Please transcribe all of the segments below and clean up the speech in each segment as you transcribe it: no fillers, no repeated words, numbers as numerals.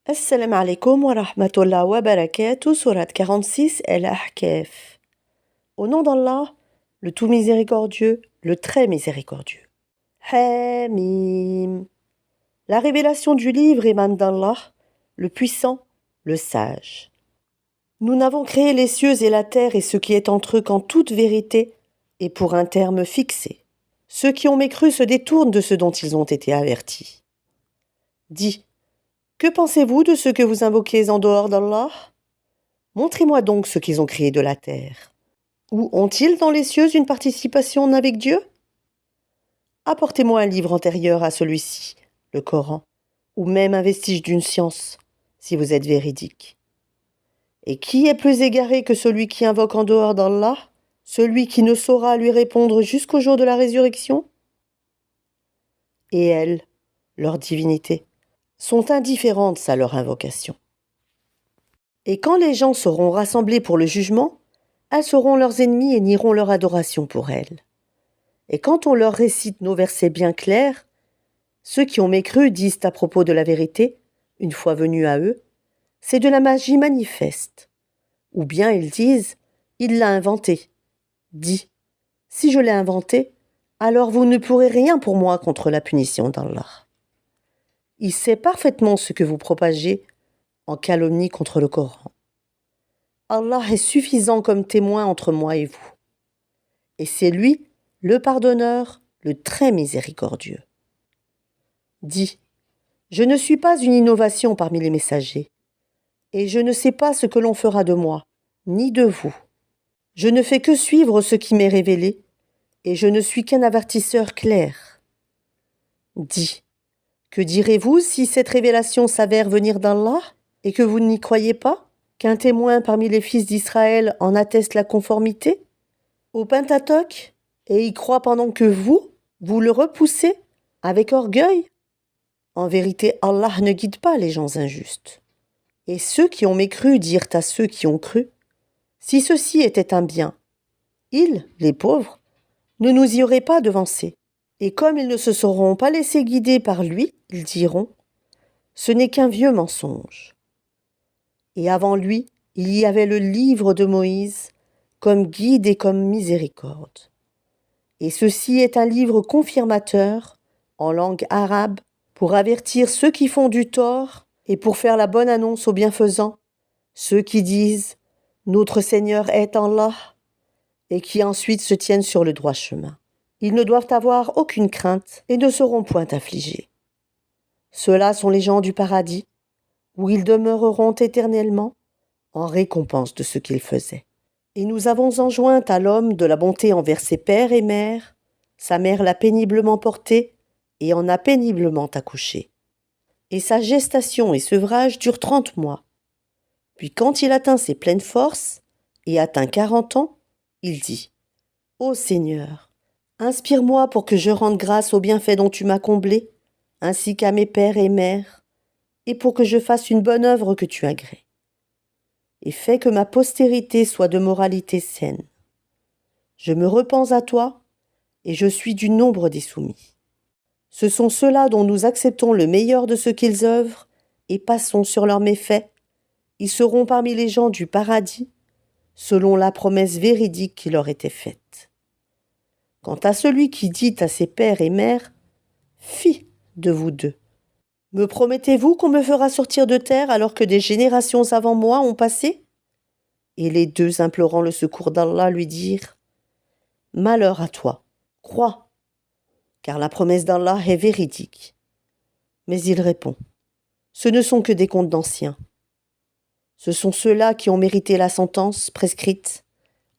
Assalamu alaikum wa rahmatullah wa barakatuh, sourate 46, El-Ahkaf. Au nom d'Allah, le tout miséricordieux, le très miséricordieux. Hamim. La révélation du livre émane d'Allah, le puissant, le sage. Nous n'avons créé les cieux et la terre et ce qui est entre eux qu'en toute vérité et pour un terme fixé. Ceux qui ont mécru se détournent de ce dont ils ont été avertis. Dis, que pensez-vous de ce que vous invoquez en dehors d'Allah? Montrez-moi donc ce qu'ils ont créé de la terre. Ou ont-ils dans les cieux une participation avec Dieu? Apportez-moi un livre antérieur à celui-ci, le Coran, ou même un vestige d'une science, si vous êtes véridique. Et qui est plus égaré que celui qui invoque en dehors d'Allah, celui qui ne saura lui répondre jusqu'au jour de la résurrection? Et elles, leur divinité, sont indifférentes à leur invocation. Et quand les gens seront rassemblés pour le jugement, elles seront leurs ennemis et nieront leur adoration pour elles. Et quand on leur récite nos versets bien clairs, ceux qui ont mécru disent à propos de la vérité, une fois venus à eux, c'est de la magie manifeste. Ou bien ils disent, il l'a inventé. Dis, si je l'ai inventé, alors vous ne pourrez rien pour moi contre la punition d'Allah. Il sait parfaitement ce que vous propagez en calomnie contre le Coran. Allah est suffisant comme témoin entre moi et vous. Et c'est lui, le pardonneur, le très miséricordieux. Dis, je ne suis pas une innovation parmi les messagers, et je ne sais pas ce que l'on fera de moi, ni de vous. Je ne fais que suivre ce qui m'est révélé, et je ne suis qu'un avertisseur clair. Dis, que direz-vous si cette révélation s'avère venir d'Allah, et que vous n'y croyez pas, qu'un témoin parmi les fils d'Israël en atteste la conformité au Pentateuque, et y croit pendant que vous le repoussez avec orgueil? En vérité, Allah ne guide pas les gens injustes. Et ceux qui ont mécru dirent à ceux qui ont cru, si ceci était un bien, ils, les pauvres, ne nous y auraient pas devancés. Et comme ils ne se seront pas laissés guider par lui, ils diront, ce n'est qu'un vieux mensonge. Et avant lui, il y avait le livre de Moïse, comme guide et comme miséricorde. Et ceci est un livre confirmateur, en langue arabe, pour avertir ceux qui font du tort et pour faire la bonne annonce aux bienfaisants, ceux qui disent « Notre Seigneur est Allah » et qui ensuite se tiennent sur le droit chemin. Ils ne doivent avoir aucune crainte et ne seront point affligés. Ceux-là sont les gens du paradis, où ils demeureront éternellement en récompense de ce qu'ils faisaient. Et nous avons enjoint à l'homme de la bonté envers ses pères et mères, sa mère l'a péniblement porté et en a péniblement accouché. Et sa gestation et sevrage durent 30 mois. Puis quand il atteint ses pleines forces et atteint 40 ans, il dit « Ô Seigneur, inspire-moi pour que je rende grâce aux bienfaits dont tu m'as comblé, ainsi qu'à mes pères et mères, et pour que je fasse une bonne œuvre que tu agrées. Et fais que ma postérité soit de moralité saine. Je me repens à toi, et je suis du nombre des soumis. Ce sont ceux-là dont nous acceptons le meilleur de ce qu'ils œuvrent, et passons sur leurs méfaits. Ils seront parmi les gens du paradis, selon la promesse véridique qui leur était faite. Quant à celui qui dit à ses pères et mères, « Fi de vous deux, me promettez-vous qu'on me fera sortir de terre alors que des générations avant moi ont passé ?» Et les deux, implorant le secours d'Allah, lui dirent, « Malheur à toi, crois, car la promesse d'Allah est véridique. » Mais il répond, « Ce ne sont que des contes d'anciens. Ce sont ceux-là qui ont mérité la sentence prescrite,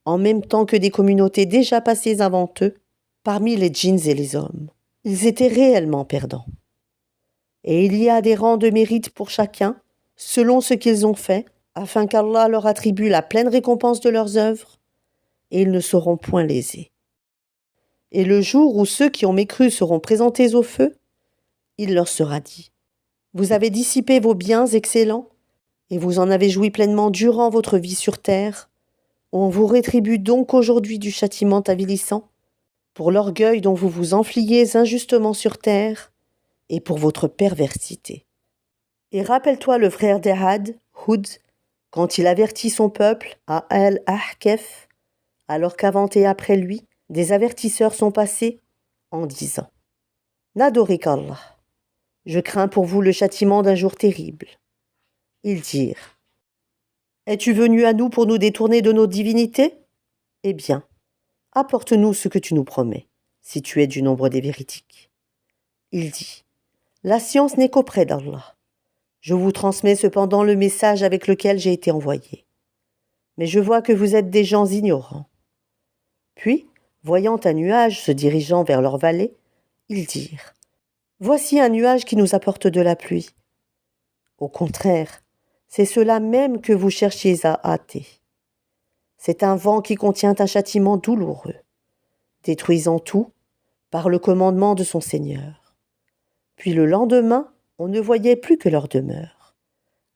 en même temps que des communautés déjà passées avant eux, parmi les djinns et les hommes. Ils étaient réellement perdants. Et il y a des rangs de mérite pour chacun, selon ce qu'ils ont fait, afin qu'Allah leur attribue la pleine récompense de leurs œuvres, et ils ne seront point lésés. Et le jour où ceux qui ont mécru seront présentés au feu, il leur sera dit, « Vous avez dissipé vos biens excellents, et vous en avez joui pleinement durant votre vie sur terre. On vous rétribue donc aujourd'hui du châtiment avilissant, pour l'orgueil dont vous vous enfliez injustement sur terre, et pour votre perversité. Et rappelle-toi le frère d'Ehad, Houd, quand il avertit son peuple à Al-Ahkef, alors qu'avant et après lui, des avertisseurs sont passés en disant « N'adorez qu'Allah. Je crains pour vous le châtiment d'un jour terrible. » Ils dirent « Es-tu venu à nous pour nous détourner de nos divinités ? Eh bien, apporte-nous ce que tu nous promets, si tu es du nombre des véridiques. » Il dit « La science n'est qu'auprès d'Allah. Je vous transmets cependant le message avec lequel j'ai été envoyé. Mais je vois que vous êtes des gens ignorants. » Puis, voyant un nuage se dirigeant vers leur vallée, ils dirent « Voici un nuage qui nous apporte de la pluie. » Au contraire, c'est cela même que vous cherchiez à hâter. C'est un vent qui contient un châtiment douloureux, détruisant tout par le commandement de son Seigneur. Puis le lendemain, on ne voyait plus que leur demeure.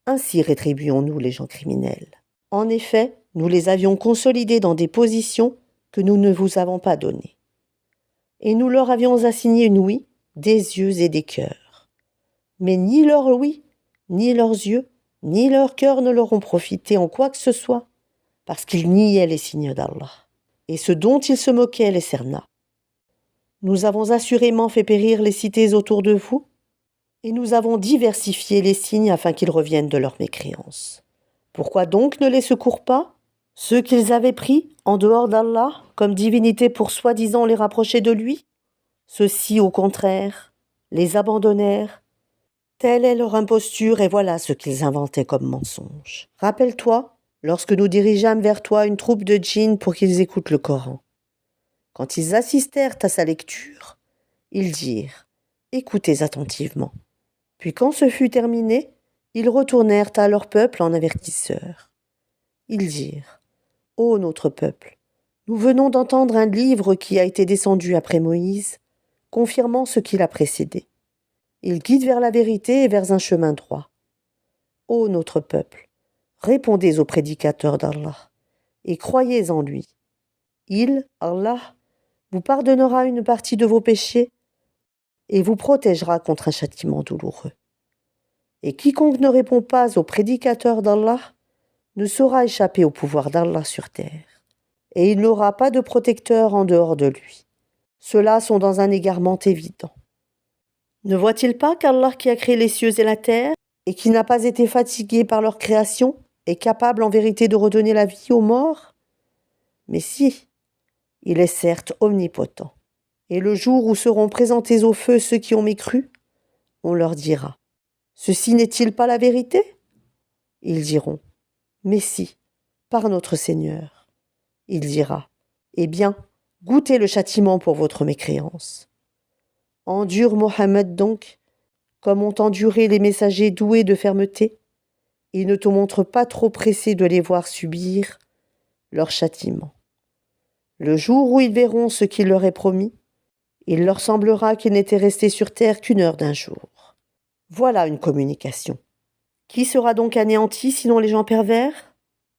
Ainsi rétribuons-nous les gens criminels. En effet, nous les avions consolidés dans des positions que nous ne vous avons pas données. Et nous leur avions assigné une ouïe, des yeux et des cœurs. Mais ni leur ouïe, ni leurs yeux, ni leurs cœurs ne leur ont profité en quoi que ce soit, parce qu'ils niaient les signes d'Allah. Et ce dont ils se moquaient les cerna. Nous avons assurément fait périr les cités autour de vous, et nous avons diversifié les signes afin qu'ils reviennent de leur mécréance. Pourquoi donc ne les secourent pas, ceux qu'ils avaient pris en dehors d'Allah comme divinité pour soi-disant les rapprocher de lui? Ceux-ci, au contraire, les abandonnèrent. Telle est leur imposture et voilà ce qu'ils inventaient comme mensonge. Rappelle-toi, lorsque nous dirigeâmes vers toi une troupe de djinns pour qu'ils écoutent le Coran. Quand ils assistèrent à sa lecture, ils dirent « Écoutez attentivement ». Puis quand ce fut terminé, ils retournèrent à leur peuple en avertisseurs. Ils dirent « Ô notre peuple, nous venons d'entendre un livre qui a été descendu après Moïse, confirmant ce qui l'a précédé. Il guide vers la vérité et vers un chemin droit. Ô notre peuple, répondez au prédicateur d'Allah et croyez en lui. Il, Allah, vous pardonnera une partie de vos péchés et vous protégera contre un châtiment douloureux. Et quiconque ne répond pas au prédicateur d'Allah ne saura échapper au pouvoir d'Allah sur terre, et il n'aura pas de protecteur en dehors de lui. Ceux-là sont dans un égarement évident. Ne voit-il pas qu'Allah qui a créé les cieux et la terre, et qui n'a pas été fatigué par leur création, est capable en vérité de redonner la vie aux morts? Mais si, il est certes omnipotent. Et le jour où seront présentés au feu ceux qui ont mécru, on leur dira « Ceci n'est-il pas la vérité ?» Ils diront « Mais si, par notre Seigneur. » Il dira « Eh bien, goûtez le châtiment pour votre mécréance. » Endure Mohammed donc, comme ont enduré les messagers doués de fermeté, et ne te montre pas trop pressé de les voir subir leur châtiment. Le jour où ils verront ce qu'il leur est promis, il leur semblera qu'il n'était resté sur terre qu'une heure d'un jour. Voilà une communication. Qui sera donc anéanti sinon les gens pervers ?